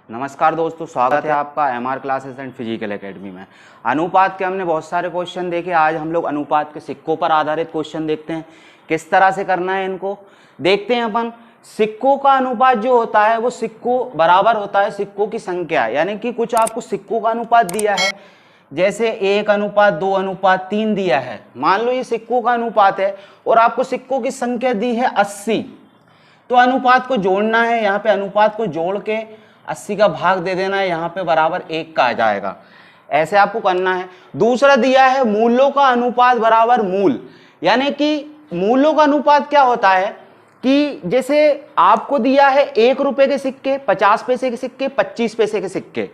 नमस्कार दोस्तों, स्वागत है आपका MR classes and physical academy में। अनुपात के हमने बहुत सारे क्वेश्चन देखे। आज हम लोग अनुपात के सिक्कों पर आधारित क्वेश्चन देखते हैं, किस तरह से करना है इनको देखते हैं अपन। सिक्कों का अनुपात जो होता है वो सिक्कों बराबर होता है सिक्कों की संख्या, यानी कि कुछ आपको सिक्कों का अनुपात दिया है, जैसे 1:2:3 दिया है। मान लो ये सिक्कों का अनुपात है और आपको सिक्कों की संख्या दी है 80, तो अनुपात को जोड़ना है। यहाँ पे अनुपात को जोड़ के 80 का भाग दे देना है, यहाँ पे बराबर 1 का आ जाएगा। ऐसे आपको करना है। दूसरा दिया है मूल्यों का अनुपात बराबर मूल, यानी कि मूल्यों का अनुपात क्या होता है कि जैसे आपको दिया है 1 रुपए के सिक्के, 50 पैसे के सिक्के, 25 पैसे के सिक्के।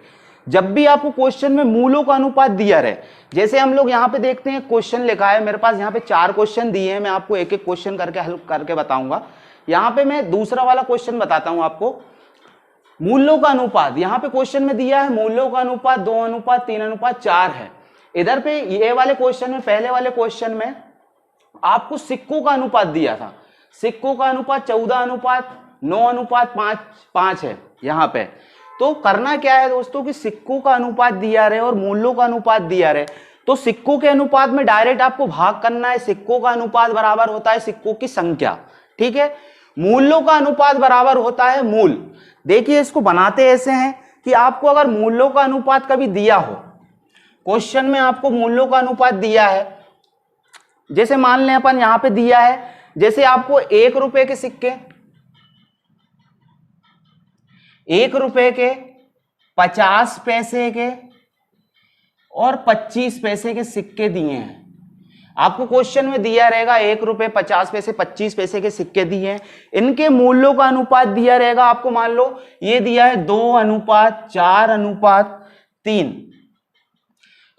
जब भी आपको क्वेश्चन में मूल्यों का अनुपात दिया रहे, जैसे हम लोग यहाँ पे देखते हैं क्वेश्चन लिखा है मेरे पास, यहाँ पे 4 क्वेश्चन दिए हैं। मैं आपको एक एक क्वेश्चन करके हल करके बताऊंगा। यहाँ पे मैं दूसरा वाला क्वेश्चन बताता हूं आपको। मूल्यों का अनुपात यहाँ पे क्वेश्चन में दिया है, मूल्यों का अनुपात 2:3:4 है। इधर पे ये वाले क्वेश्चन में, पहले वाले क्वेश्चन में आपको सिक्कों का अनुपात दिया था। सिक्कों का अनुपात 14:9:5 है यहाँ पे। तो करना क्या है दोस्तों कि सिक्कों का अनुपात दिया रहे और मूल्यों का अनुपात दिया रहे, तो सिक्कों के अनुपात में डायरेक्ट आपको भाग करना है। सिक्कों का अनुपात बराबर होता है सिक्कों की संख्या, ठीक है। मूल्यों का अनुपात बराबर होता है मूल। देखिए इसको बनाते ऐसे हैं कि आपको अगर मूल्यों का अनुपात कभी दिया हो, क्वेश्चन में आपको मूल्यों का अनुपात दिया है, जैसे मान लें अपन यहां पे दिया है, जैसे आपको 1 रुपए के सिक्के, 1 रुपए के, 50 पैसे के और 25 पैसे के सिक्के दिए हैं। आपको क्वेश्चन में दिया रहेगा 1 रुपए, 50 पैसे, 25 पैसे के सिक्के दिए हैं। इनके मूल्यों का अनुपात दिया रहेगा आपको। मान लो ये दिया है 2:4:3।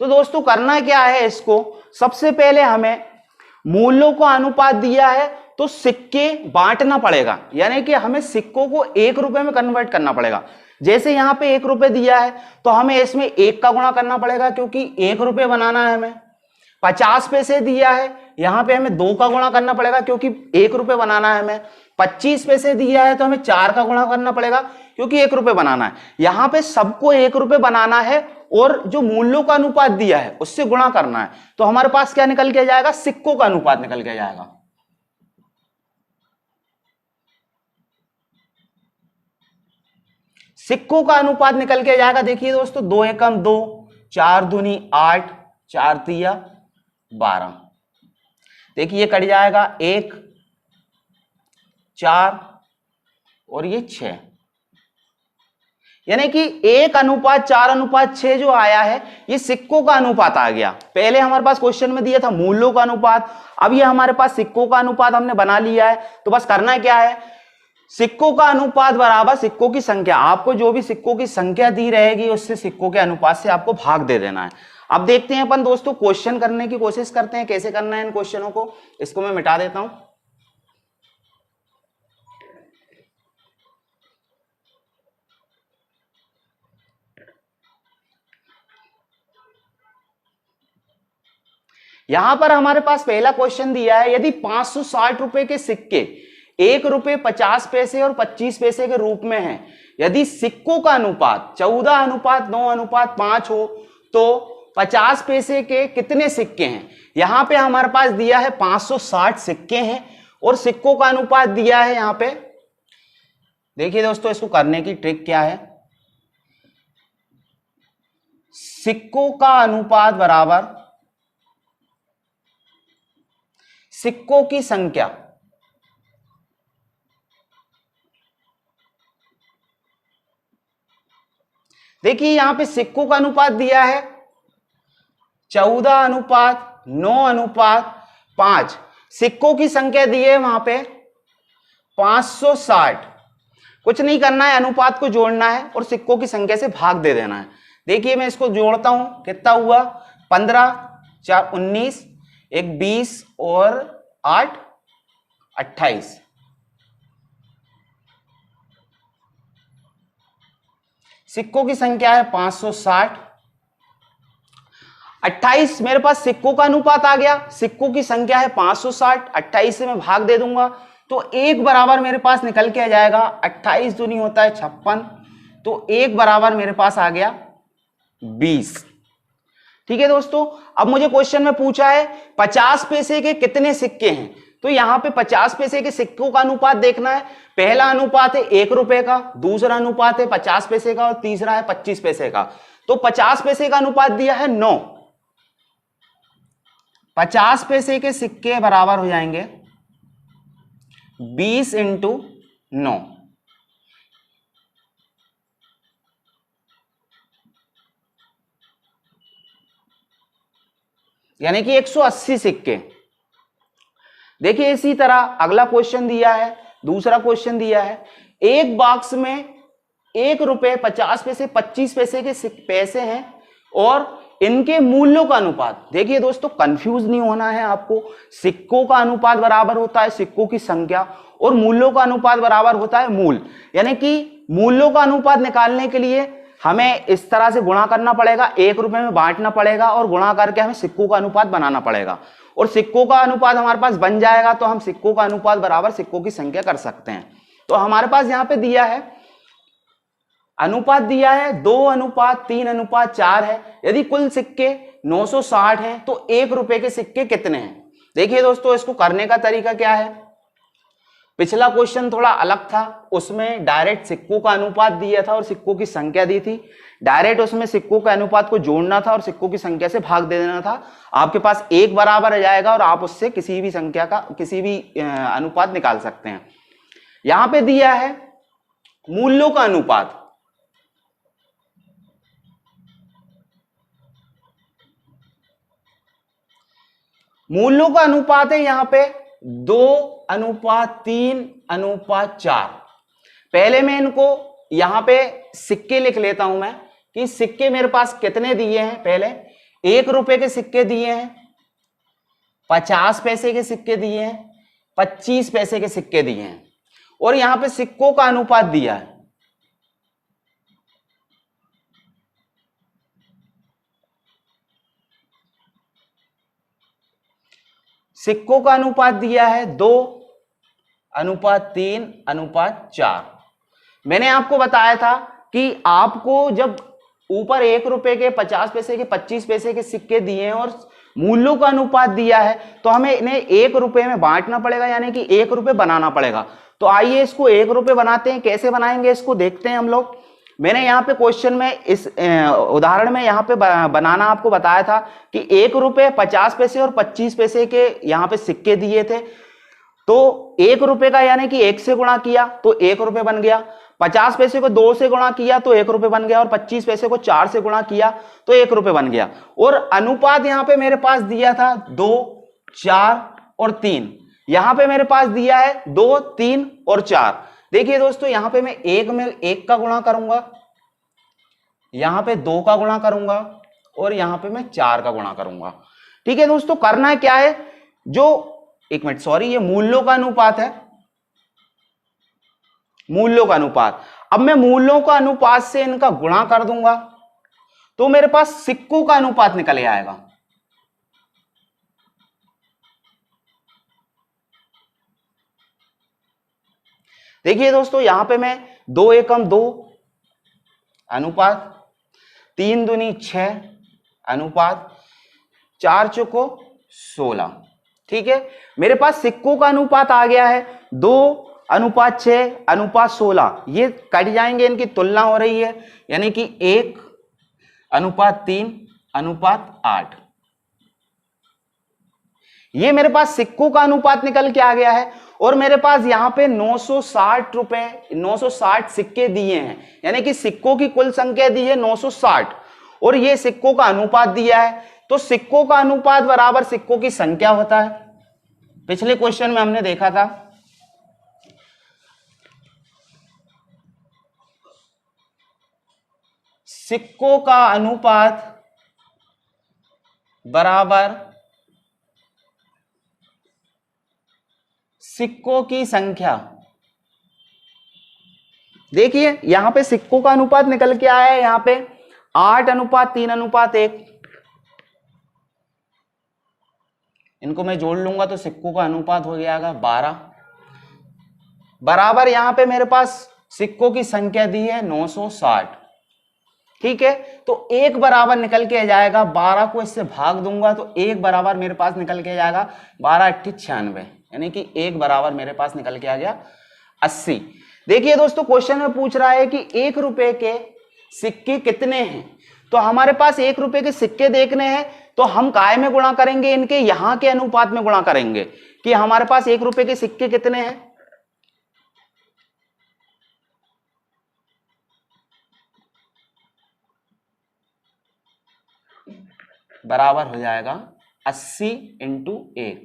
तो दोस्तों करना क्या है, इसको सबसे पहले हमें मूल्यों का अनुपात दिया है तो सिक्के बांटना पड़ेगा, यानी कि हमें सिक्कों को 1 रुपए में कन्वर्ट करना पड़ेगा। जैसे यहां पे 1 रुपए दिया है तो हमें इसमें 1 का गुणा करना पड़ेगा, क्योंकि 1 रुपए बनाना है हमें। 50 पैसे दिया है, यहां पे हमें 2 का गुणा करना पड़ेगा, क्योंकि 1 रुपए बनाना है हमें। 25 पैसे दिया है तो हमें 4 का गुणा करना पड़ेगा, क्योंकि 1 रुपए बनाना है। यहां पे सबको 1 रुपए बनाना है और जो मूल्यों का अनुपात दिया है उससे गुणा करना है। तो हमारे पास क्या निकल के जाएगा, सिक्कों का अनुपात निकल के जाएगा। सिक्कों का अनुपात निकल के जाएगा। देखिए दोस्तों, 2:1=2, 4×2 8, 4×3 12। देखिए ये कट जाएगा 1, 4 और ये 6, यानी कि 1:4:6 जो आया है ये सिक्कों का अनुपात आ गया। पहले हमारे पास क्वेश्चन में दिया था मूल्यों का अनुपात, अब ये हमारे पास सिक्कों का अनुपात हमने बना लिया है। तो बस करना क्या है, सिक्कों का अनुपात बराबर सिक्कों की संख्या। आपको जो भी सिक्कों की संख्या दी रहेगी उससे सिक्कों के अनुपात से आपको भाग दे देना है। अब देखते हैं अपन दोस्तों, क्वेश्चन करने की कोशिश करते हैं कैसे करना है इन क्वेश्चनों को। इसको मैं मिटा देता हूं। यहां पर हमारे पास पहला क्वेश्चन दिया है, यदि 560 रुपए के सिक्के 1 रुपए 50 पैसे और 25 पैसे के रूप में हैं, यदि सिक्कों का अनुपात 14:9:5 हो तो 50 पैसे के कितने सिक्के हैं। यहां पे हमारे पास दिया है 560 सिक्के हैं और सिक्कों का अनुपात दिया है यहां पे। देखिए दोस्तों, इसको करने की ट्रिक क्या है, सिक्कों का अनुपात बराबर सिक्कों की संख्या। देखिए यहां पे सिक्कों का अनुपात दिया है 14:9:5। सिक्कों की संख्या दी है वहां पे 560। कुछ नहीं करना है, अनुपात को जोड़ना है और सिक्कों की संख्या से भाग दे देना है। देखिए मैं इसको जोड़ता हूं, कितना हुआ, 15, 4 19, 1 20 और 8 28। सिक्कों की संख्या है 560। 28 मेरे पास सिक्कों का अनुपात आ गया, सिक्कों की संख्या है 560, 28 से मैं भाग दे दूंगा तो एक बराबर मेरे पास निकल के आ जाएगा 28 दूनी होता है 56, तो 1 बराबर मेरे पास आ गया 20। ठीक है दोस्तों, अब मुझे क्वेश्चन में पूछा है 50 पैसे के कितने सिक्के हैं, तो यहां पे 50 पैसे के सिक्कों का अनुपात देखना है। पहला अनुपात है 1 रुपए का, दूसरा अनुपात है 50 पैसे का और तीसरा है 25 पैसे का। तो 50 पैसे का अनुपात दिया है 9, 50 पैसे के सिक्के बराबर हो जाएंगे 20 इंटू 9, यानी कि 180 सिक्के। देखिए इसी तरह अगला क्वेश्चन दिया है, दूसरा क्वेश्चन दिया है, एक बॉक्स में 1 रुपए 50 पैसे 25 पैसे के पैसे हैं और इनके मूल्यों का अनुपात। देखिए दोस्तों कंफ्यूज नहीं होना है आपको, सिक्कों का अनुपात बराबर होता है सिक्कों की संख्या और मूल्यों का अनुपात बराबर होता है मूल। यानी कि मूल्यों का अनुपात निकालने के लिए हमें इस तरह से गुणा करना पड़ेगा, 1 रुपए में बांटना पड़ेगा और गुणा करके हमें सिक्कों का अनुपात बनाना पड़ेगा और सिक्कों का अनुपात हमारे पास बन जाएगा तो हम सिक्कों का अनुपात बराबर सिक्कों की संख्या कर सकते हैं। तो हमारे पास यहां पे दिया है अनुपात दिया है 2:3:4 है। यदि कुल सिक्के 960 हैं तो 1 रुपए के सिक्के कितने हैं। देखिए दोस्तों इसको करने का तरीका क्या है, पिछला क्वेश्चन थोड़ा अलग था, उसमें डायरेक्ट सिक्कों का अनुपात दिया था और सिक्कों की संख्या दी थी। डायरेक्ट उसमें सिक्कों के अनुपात को जोड़ना था और सिक्कों की संख्या से भाग दे देना था। आपके पास 1 बराबर आ जाएगा और आप उससे किसी भी संख्या का किसी भी अनुपात निकाल सकते हैं। यहां पे दिया है मूल्यों का अनुपात, मूल्यों का अनुपात है यहां पे 2:3:4। पहले मैं इनको यहां पे सिक्के लिख लेता हूं मैं कि सिक्के मेरे पास कितने दिए हैं। पहले 1 रुपए के सिक्के दिए हैं, 50 पैसे के सिक्के दिए हैं, 25 पैसे के सिक्के दिए हैं और यहां पे सिक्कों का अनुपात दिया है। सिक्कों का अनुपात दिया है 2:3:4। मैंने आपको बताया था कि आपको जब ऊपर 1 रुपए के 50 पैसे के 25 पैसे के सिक्के दिए हैं और मूल्यों का अनुपात दिया है तो हमें इन्हें 1 रुपए में बांटना पड़ेगा, यानी कि 1 रुपए बनाना पड़ेगा। तो आइए इसको 1 रुपए बनाते हैं। कैसे बनाएंगे इसको देखते हैं हम लोग। मैंने यहाँ पे क्वेश्चन में इस उदाहरण में यहाँ पे बनाना आपको बताया था कि 1 रुपए 50 पैसे और 25 पैसे के यहाँ पे सिक्के दिए थे। तो 1 रुपए का यानी कि 1 से गुणा किया तो 1 रुपए बन गया, 50 पैसे को 2 से गुणा किया तो 1 रुपए बन गया और 25 पैसे को 4 से गुणा किया तो 1 रुपए बन गया। और अनुपात यहाँ पे मेरे पास दिया था 2, 4 और 3। यहां पे मेरे पास दिया है 2, 3 और 4। देखिए दोस्तों यहां पे मैं 1 में 1 का गुणा करूंगा, यहां पे 2 का गुणा करूंगा और यहां पे मैं 4 का गुणा करूंगा। ठीक है दोस्तों, करना क्या है, जो एक मिनट सॉरी, ये मूल्यों का अनुपात है, मूल्यों का अनुपात। अब मैं मूल्यों का अनुपात से इनका गुणा कर दूंगा तो मेरे पास सिक्कों का अनुपात निकल आएगा। देखिए दोस्तों यहां पे मैं 2 एकम 2 अनुपात, 3 दूनी 6 अनुपात, 4 चौको 16। ठीक है, मेरे पास सिक्कों का अनुपात आ गया है 2:6:16। ये कट जाएंगे, इनकी तुलना हो रही है, यानी कि 1:3:8। ये मेरे पास सिक्कों का अनुपात निकल के आ गया है। और मेरे पास यहां पे 960 रुपए 960 सिक्के दिए हैं, यानी कि सिक्कों की कुल संख्या दी है 960 और ये सिक्कों का अनुपात दिया है। तो सिक्कों का अनुपात बराबर सिक्कों की संख्या होता है। पिछले क्वेश्चन में हमने देखा था सिक्कों का अनुपात बराबर सिक्कों की संख्या। देखिए यहां पे सिक्कों का अनुपात निकल के आया है, यहां पे 8:3:1। इनको मैं जोड़ लूंगा तो सिक्कों का अनुपात हो जाएगा 12 बराबर। यहां पे मेरे पास सिक्कों की संख्या दी है 960, ठीक है। तो 1 बराबर निकल के आ जाएगा, 12 को इससे भाग दूंगा तो 1 बराबर मेरे पास निकल के आ जाएगा 12 8 96, यानी कि 1 बराबर मेरे पास निकल के आ गया 80। देखिए दोस्तों क्वेश्चन में पूछ रहा है कि 1 रुपए के सिक्के कितने हैं, तो हमारे पास 1 रुपए के सिक्के देखने हैं, तो हम काय में गुणा करेंगे, इनके यहां के अनुपात में गुणा करेंगे कि हमारे पास 1 रुपए के सिक्के कितने हैं। बराबर हो जाएगा 80 इंटू 1,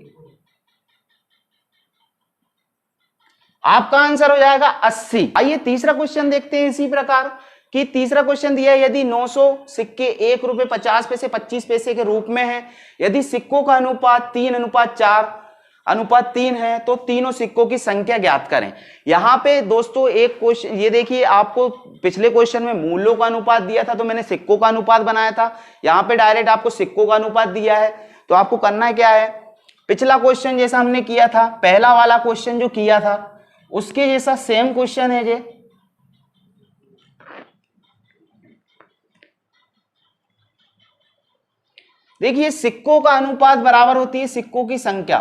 आपका आंसर हो जाएगा 80। आइए तीसरा क्वेश्चन देखते हैं इसी प्रकार कि तीसरा क्वेश्चन दिया है, यदि 900 सिक्के 1 रुपए 50 पैसे 25 पैसे के रूप में है, यदि सिक्कों का अनुपात 3:4:3 है, तो तीनों सिक्कों की संख्या ज्ञात करें। यहां पे दोस्तों एक क्वेश्चन ये देखिए, आपको पिछले क्वेश्चन में मूल्यों का अनुपात दिया था तो मैंने सिक्कों का अनुपात बनाया था, यहां पे डायरेक्ट आपको सिक्कों का अनुपात दिया है। तो आपको करना है क्या है, पिछला क्वेश्चन जैसा हमने किया था, पहला वाला क्वेश्चन जो किया था उसके जैसा सेम क्वेश्चन है ये। देखिए सिक्कों का अनुपात बराबर होती है सिक्कों की संख्या,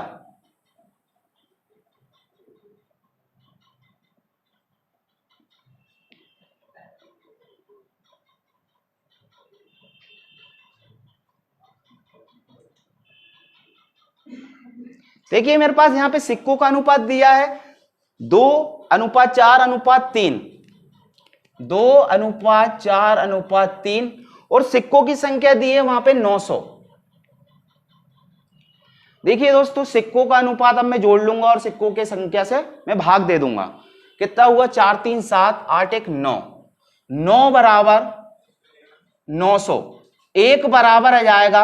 देखिए मेरे पास यहां पे सिक्कों का अनुपात दिया है 2:4:3, 2:4:3 और सिक्कों की संख्या दी है वहां पे 900। देखिए दोस्तों सिक्कों का अनुपात अब मैं जोड़ लूंगा और सिक्कों की संख्या से मैं भाग दे दूंगा, कितना हुआ 4 3 7 8 1 9, 9 बराबर 900, 1 बराबर आ जाएगा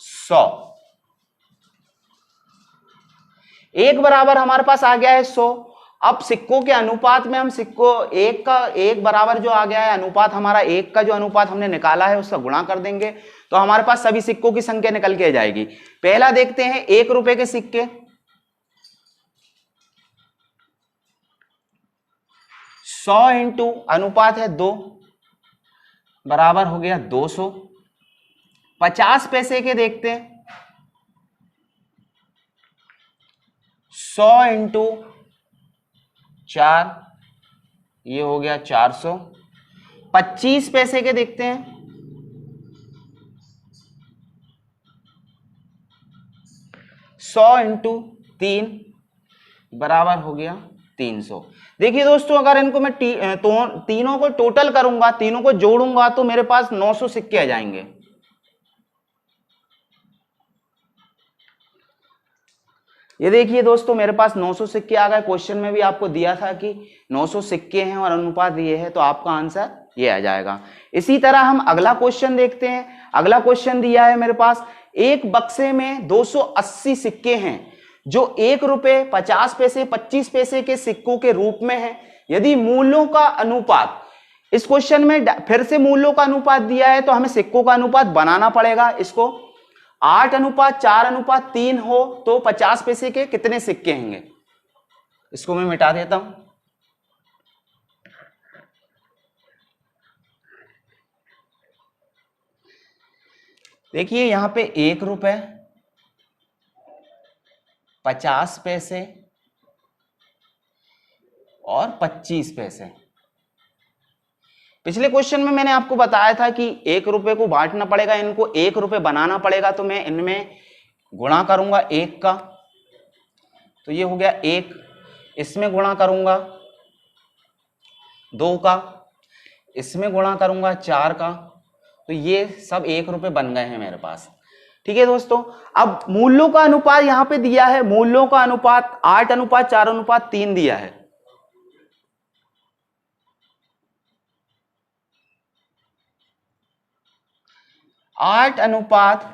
100, 1 बराबर हमारे पास आ गया है 100। अब सिक्कों के अनुपात में हम सिक्कों एक का एक बराबर जो आ गया है अनुपात हमारा, एक का जो अनुपात हमने निकाला है उसका गुणा कर देंगे तो हमारे पास सभी सिक्कों की संख्या निकल के आ जाएगी। पहला देखते हैं 1 रुपए के सिक्के, 100 इंटू अनुपात है 2 बराबर हो गया 200। 50 पैसे के देखते हैं, 100 इंटू 4 ये हो गया 400। 25 पैसे के देखते हैं, 100 इंटू 3 बराबर हो गया 300। देखिए दोस्तों अगर इनको मैं तीनों को टोटल करूंगा, तीनों को जोड़ूंगा तो मेरे पास 900 सिक्के आ जाएंगे। ये देखिए दोस्तों मेरे पास 900 सिक्के आ गए, क्वेश्चन में भी आपको दिया था कि 900 सिक्के हैं और अनुपात ये है, तो आपका आंसर ये आ जाएगा। इसी तरह हम अगला क्वेश्चन देखते हैं। अगला क्वेश्चन दिया है मेरे पास, एक बक्से में 280 सिक्के हैं जो 1 रुपए 50 पैसे 25 पैसे के सिक्कों के रूप में है, यदि मूल्यों का अनुपात, इस क्वेश्चन में फिर से मूल्यों का अनुपात दिया है तो हमें सिक्कों का अनुपात बनाना पड़ेगा। इसको 8:4:3 हो तो 50 पैसे के कितने सिक्के होंगे, इसको मैं मिटा देता हूं। देखिए यहां पे 1 रुपए 50 पैसे और 25 पैसे। पिछले क्वेश्चन में मैंने आपको बताया था कि 1 रुपए को बांटना पड़ेगा, इनको 1 रुपए बनाना पड़ेगा, तो मैं इनमें गुणा करूंगा 1 का, तो ये हो गया 1, इसमें गुणा करूंगा 2 का, इसमें गुणा करूंगा 4 का, तो ये सब 1 रुपए बन गए हैं मेरे पास। ठीक है दोस्तों, अब मूल्यों का अनुपात यहां पे दिया है, मूल्यों का अनुपात 8:4:3 दिया है। आठ अनुपात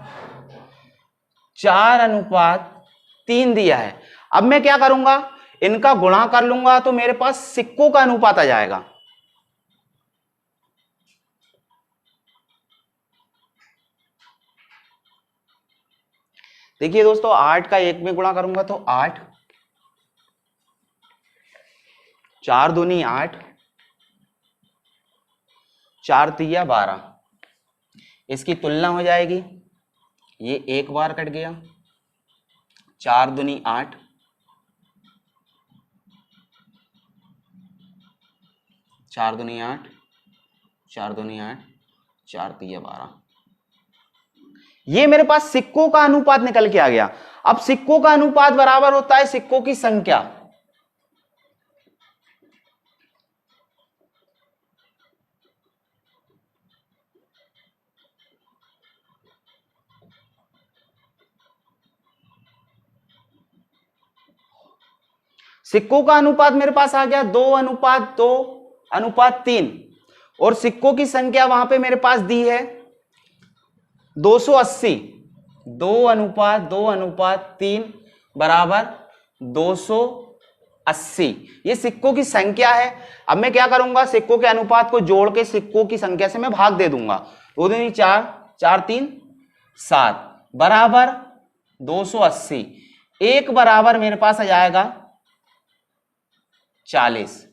4:3 दिया है। अब मैं क्या करूंगा, इनका गुणा कर लूंगा तो मेरे पास सिक्कों का अनुपात आ जाएगा। देखिए दोस्तों 8 का 1 में गुणा करूंगा तो 8, 4 दूनी 8, 4 तिया 12। इसकी तुलना हो जाएगी, ये एक बार कट गया, 4 दूनी 8, 4 दूनी 8, 4 दूनी 8, 4 तिया 12। ये मेरे पास सिक्कों का अनुपात निकल के आ गया। अब सिक्कों का अनुपात बराबर होता है सिक्कों की संख्या। सिक्कों का अनुपात मेरे पास आ गया 2:2:3, और सिक्कों की संख्या वहां पे मेरे पास दी है 280। 2:2:3 बराबर 280। ये सिक्कों की संख्या है। अब मैं क्या करूंगा, सिक्कों के अनुपात को जोड़ के सिक्कों की संख्या से मैं भाग दे दूंगा। 2 दूनी 4, 4 3 7 बराबर 280। एक बराबर मेरे पास आ जाएगा 40।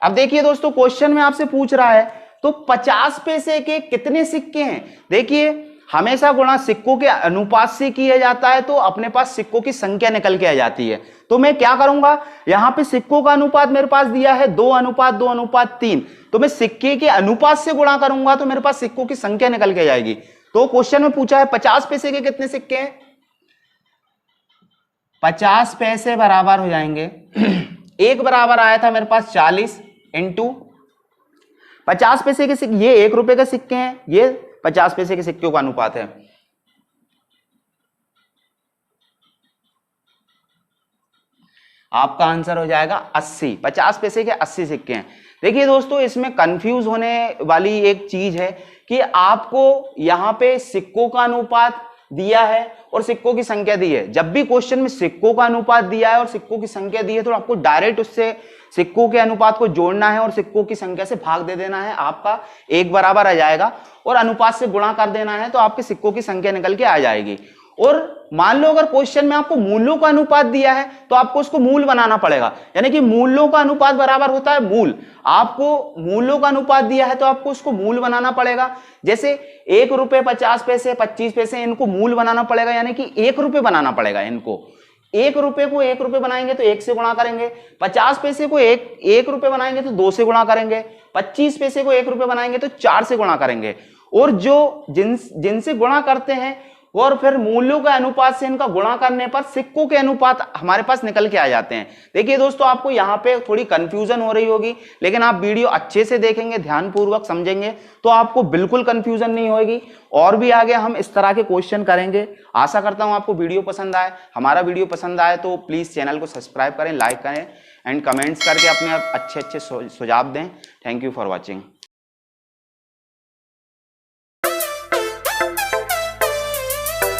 अब देखिए दोस्तों, क्वेश्चन में आपसे पूछ रहा है तो 50 पैसे के कितने सिक्के हैं। देखिए हमेशा गुणा सिक्कों के अनुपात से किया जाता है तो अपने पास सिक्कों की संख्या निकल के आ जाती है। तो मैं क्या करूंगा, यहां पे सिक्कों का अनुपात मेरे पास दिया है 2:2:3, तो मैं सिक्के के अनुपात से गुणा करूंगा तो मेरे पास सिक्कों की संख्या निकल के जाएगी। तो क्वेश्चन में पूछा है 50 पैसे के कितने सिक्के हैं। 50 पैसे बराबर हो जाएंगे एक बराबर आया था मेरे पास 40 इंटू 50 पैसे के सिक्के, ये 1 रुपए के सिक्के हैं, ये 50 पैसे के सिक्कों का अनुपात है। आपका आंसर हो जाएगा 80। 50 पैसे के 80 सिक्के हैं। देखिए दोस्तों, इसमें कंफ्यूज होने वाली एक चीज है कि आपको यहां पे सिक्कों का अनुपात दिया है और सिक्कों की संख्या दी है। जब भी क्वेश्चन में सिक्कों का अनुपात दिया है और सिक्कों की संख्या दी है तो आपको डायरेक्ट उससे सिक्कों के अनुपात को जोड़ना है और सिक्कों की संख्या से भाग दे देना है, आपका एक बराबर आ जाएगा, और अनुपात से गुणा कर देना है तो आपके सिक्कों की संख्या निकल के आ जाएगी। और मान लो अगर क्वेश्चन में आपको मूल्यों का अनुपात दिया है तो आपको उसको मूल बनाना पड़ेगा, यानी कि मूल्यों का अनुपात बराबर होता है मूल। आपको मूल्यों का अनुपात दिया है तो आपको उसको मूल बनाना पड़ेगा। जैसे 1 रुपए 50 पैसे 25 पैसे, इनको मूल बनाना पड़ेगा, यानी कि 1 रुपए बनाना पड़ेगा इनको। 1 रुपए को 1 रुपए बनाएंगे तो 1 से गुणा करेंगे, 50 पैसे को 1 रुपए बनाएंगे तो 2 से गुणा करेंगे, 25 पैसे को 1 रुपए बनाएंगे तो 4 से गुणा करेंगे। और जो जिनसे गुणा करते हैं और फिर मूल्यों के अनुपात से इनका गुणा करने पर सिक्कों के अनुपात हमारे पास निकल के आ जाते हैं। देखिए दोस्तों, आपको यहाँ पे थोड़ी कंफ्यूजन हो रही होगी, लेकिन आप वीडियो अच्छे से देखेंगे, ध्यानपूर्वक समझेंगे तो आपको बिल्कुल कंफ्यूजन नहीं होगी। और भी आगे हम इस तरह के क्वेश्चन करेंगे। आशा करता हूँ आपको वीडियो पसंद आए। हमारा वीडियो पसंद आए तो प्लीज चैनल को सब्सक्राइब करें, लाइक करें एंड कमेंट्स करके अपने अच्छे सुझाव दें। Thank you for watching.